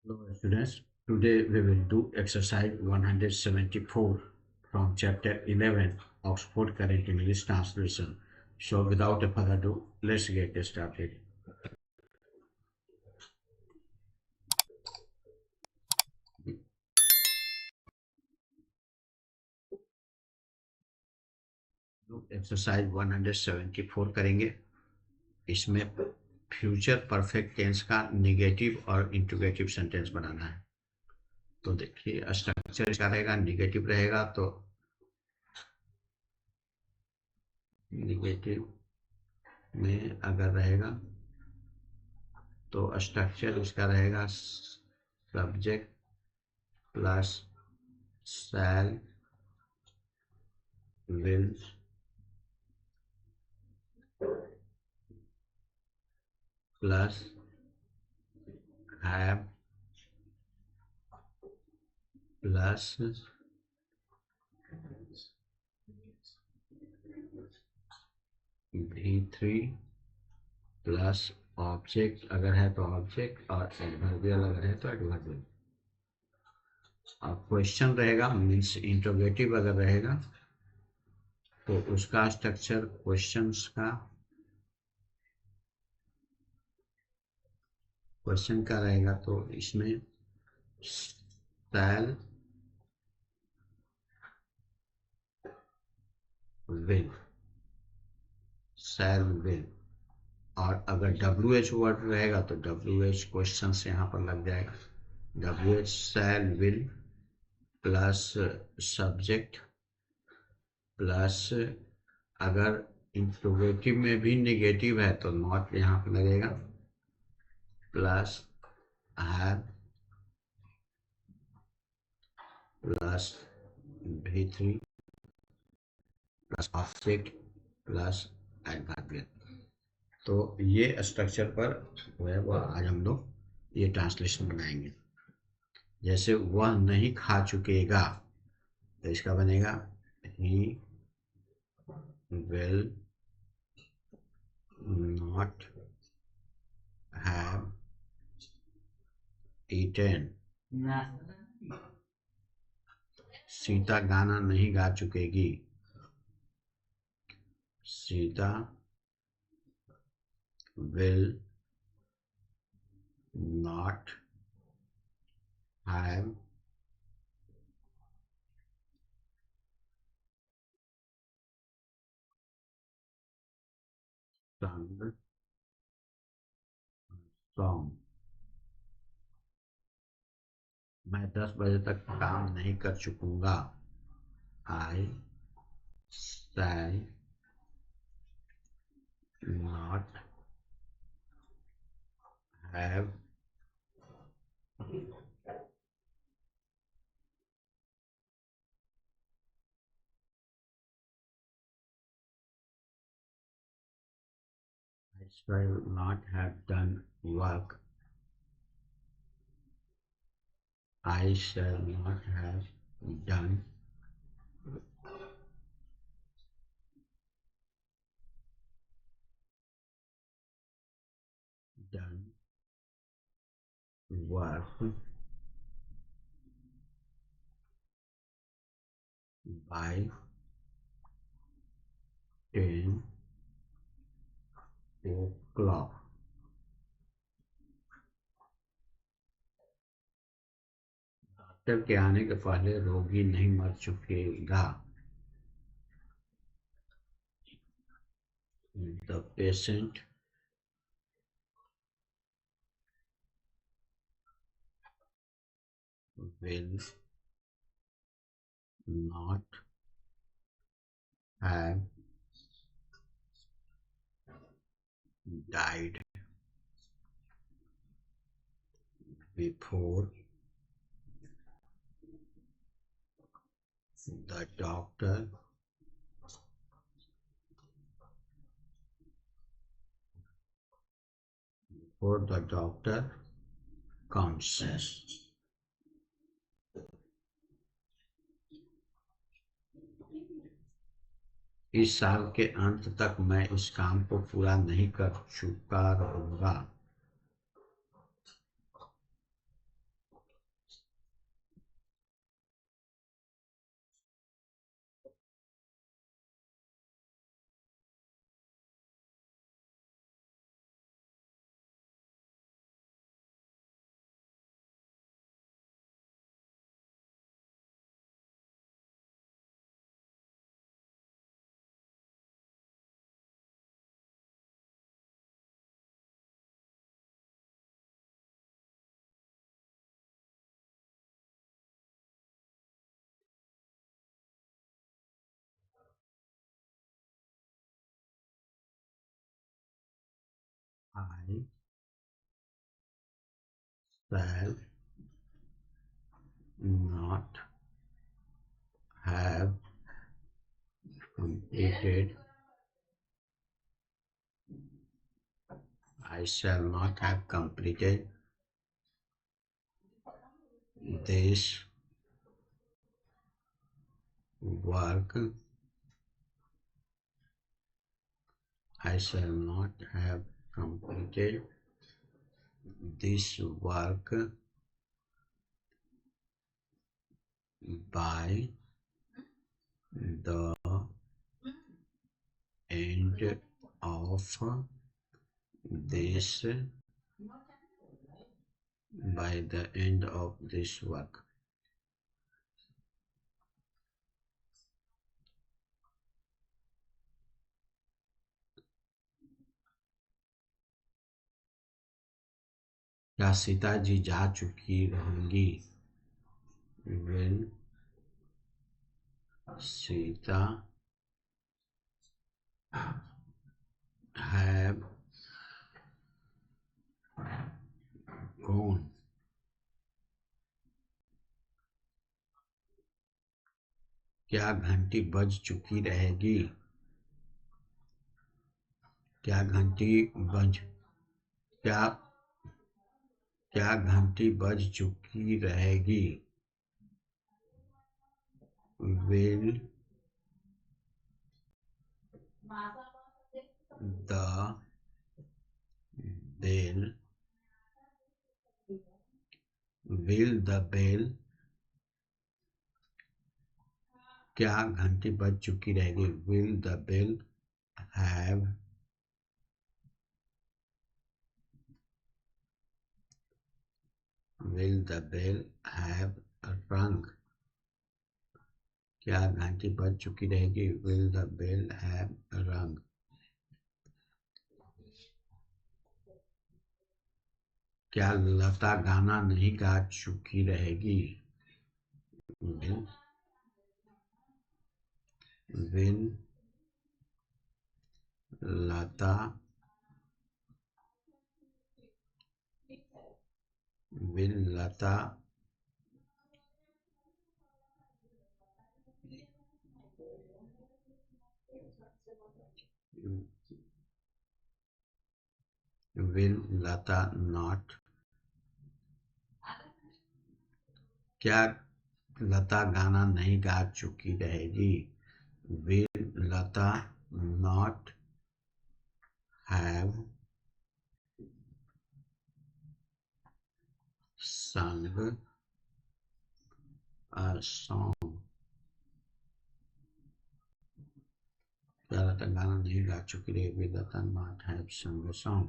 Hello students, today we will do exercise 174 from chapter 11 Oxford Current English Translation. So without a further ado, let's get started. Exercise 174 करेंगे। इसमें future perfect tense का negative और interrogative sentence बनाना है। तो देखिए structure इसका रहेगा, negative रहेगा तो नेगेटिव में अगर रहेगा तो स्ट्रक्चर इसका रहेगा subject plus shell will plus have plus V3 plus object अगर है तो ऑब्जेक्ट और एडवर्बियल अगर है तो एडवर्बियल। और क्वेश्चन रहेगा मीन्स इंट्रोगेटिव अगर रहेगा तो उसका स्ट्रक्चर क्वेश्चन का रहेगा तो इसमें शैल विल और अगर WH वर्ड रहेगा तो WH क्वेश्चन से यहाँ पर लग जाएगा। WH shell will plus subject plus अगर इंट्रोगेटिव में भी नेगेटिव है तो नॉट यहाँ पर लगेगा plus have plus V3 plus object plus adverbial. तो ये स्ट्रक्चर पर जो है वह आज हम लोग ये ट्रांसलेशन बनाएंगे। जैसे वह नहीं खा चुकेगा तो इसका बनेगा ही will not have eaten. Sita गाना नहीं गा चुकेगी। Sita will not have sung song। मैं 10 बजे तक काम नहीं कर चुकूंगा। I shall not have I shall not have done work। I shall not have done work by 10 o'clock। Doctor के आने के पहले रोगी नहीं मर चुकेगा। The patient will not have died before the doctor comes। इस साल के अंत तक मैं इस काम को पूरा नहीं कर चुका रहूंगा। I shall not have completed. I shall not have completed this work. I shall not have completed this work by the end of this work. क्या सीता जी जा चुकी होंगी? Will Sita have gone? क्या घंटी बज चुकी रहेगी? क्या घंटी बज क्या क्या घंटी बज चुकी रहेगी? Will the bell will the bell क्या घंटी बज चुकी रहेगी? Will the bell have rung? क्या घंटी बज चुकी रहेगी? Will the bell have rung? क्या लता गाना नहीं गा चुकी रहेगी? Will Lata not? क्या लता गाना नहीं गा चुकी रहेगी? Will Lata not have sung a song? क्या लता गाना नहीं गा चुकी रहेगी? Will Lata not have sung a song?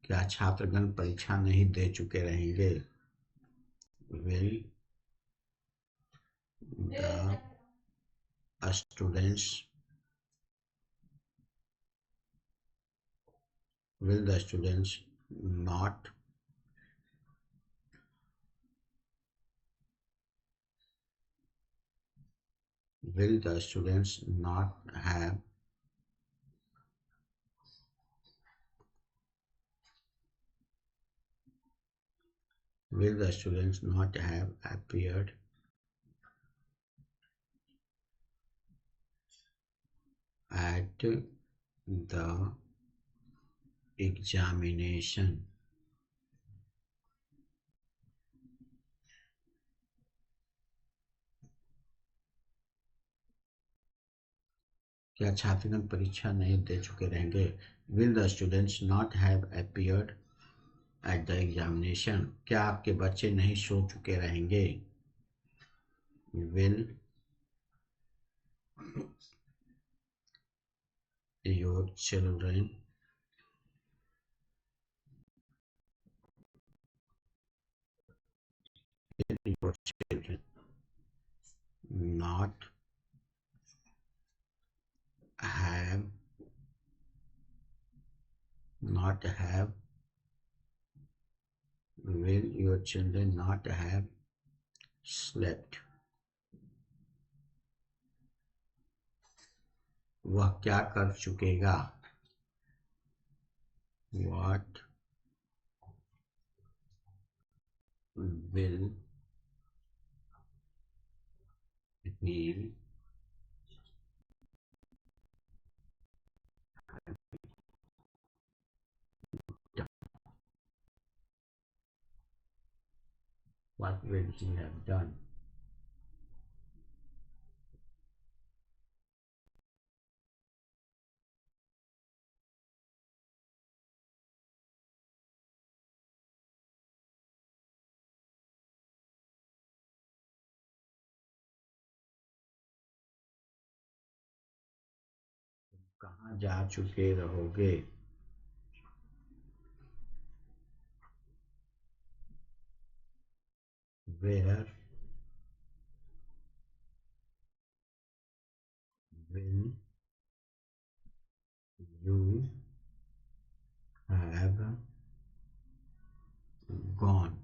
क्या छात्रगण परीक्षा नहीं दे चुके रहेंगे? Will the students not have appeared at the examination? क्या छात्रगण परीक्षा नहीं दे चुके रहेंगे? Will the students not have appeared at the examination? क्या आपके बच्चे नहीं सो चुके रहेंगे? Will your children not have will your children not have slept? वह क्या कर चुकेगा? what will he what will he have done? कहाँ जा चुके रहोगे? Where will you have gone?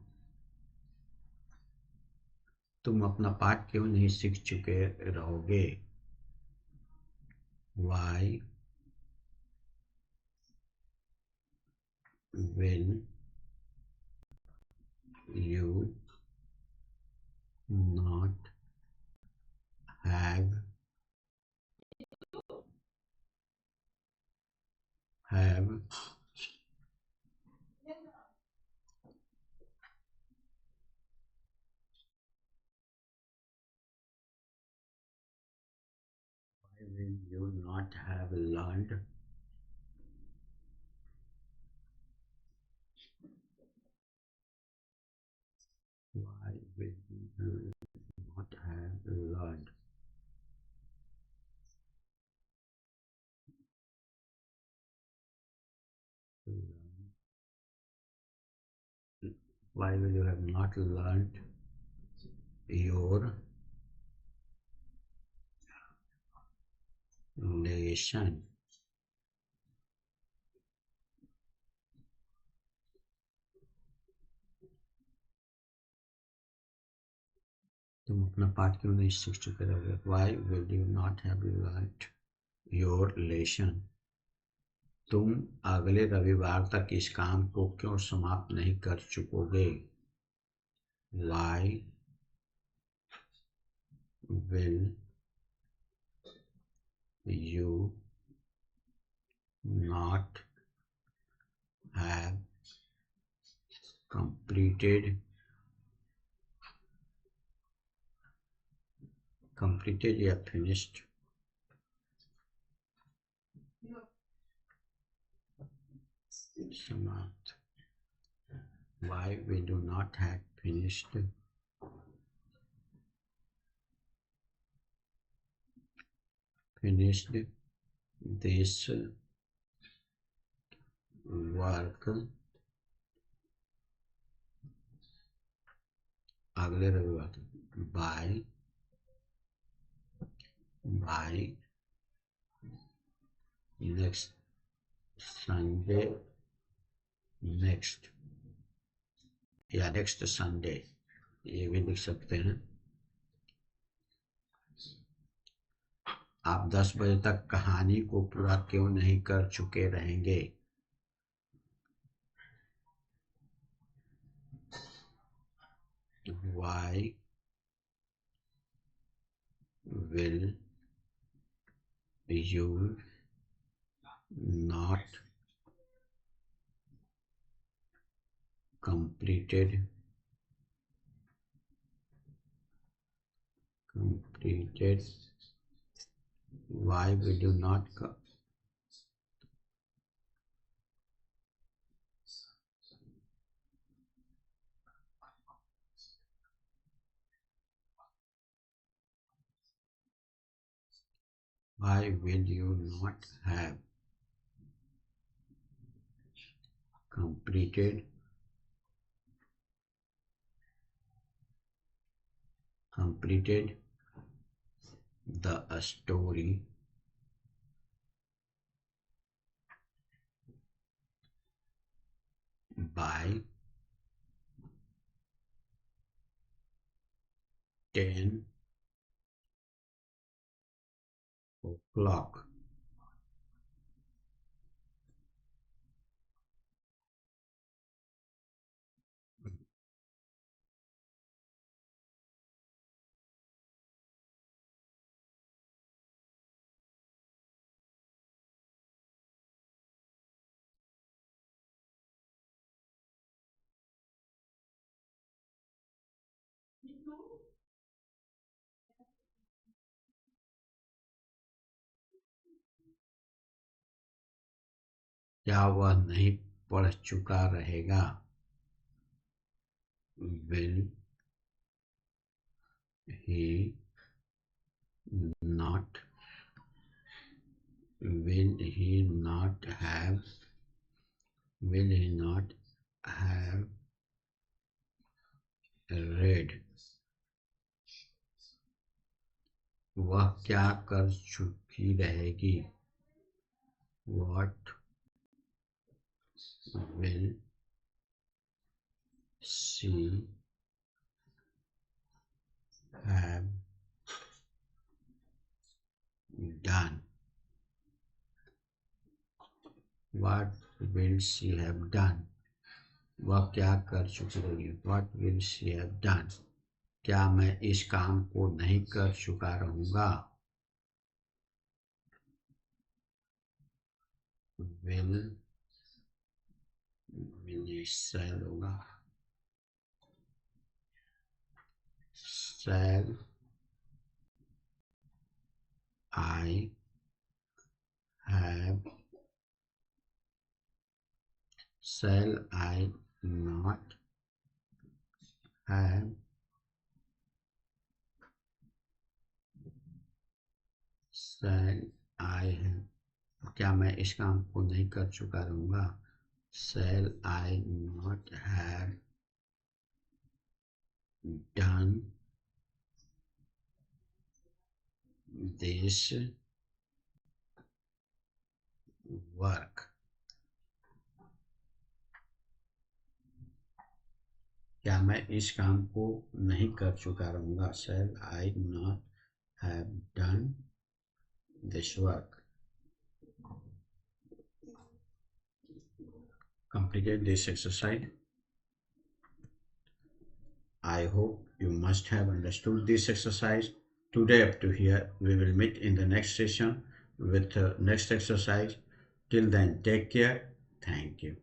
तुम अपना पाठ क्यों नहीं सीख चुके रहोगे? Why will you not have why will you not have learned? Why will you not have learned? Why will you have not learned your lesson? तुम अपना पाठ क्यों नहीं सीख चुके रहोगे? Why will you not have learned your lesson? तुम अगले रविवार तक इस काम को क्यों समाप्त नहीं कर चुकोगे? Why will you not have completed या finished? समाप्त. Why will you not have finished this work अगले रविवार तक by next Sunday next या next Sunday ये भी लिख सकते हैं. आप 10 बजे तक कहानी को पूरा क्यों नहीं कर चुके रहेंगे? Why will you not completed why will you not why will you not have completed the story by 10 o'clock? क्या वह नहीं पढ़ चुका रहेगा? Will he not? Will he not have? Will he not have read? वह क्या कर चुकी रहेगी? What will she have done? What will she have done? वह क्या कर चुकी रहेगी? What will she have done? क्या मैं इस काम को नहीं कर चुका रहूंगा? Will shall होगा। Shall I have? Shall I not have? Shall I have? क्या मैं इस काम को नहीं कर चुका रहूंगा? Shall I not have done this work? क्या मैं इस काम को नहीं कर चुका रहूंगा? Shall I not have done this work? Complete this exercise. I hope you must have understood this exercise. Today up to here, we will meet in the next session with next exercise. Till then, take care. Thank you.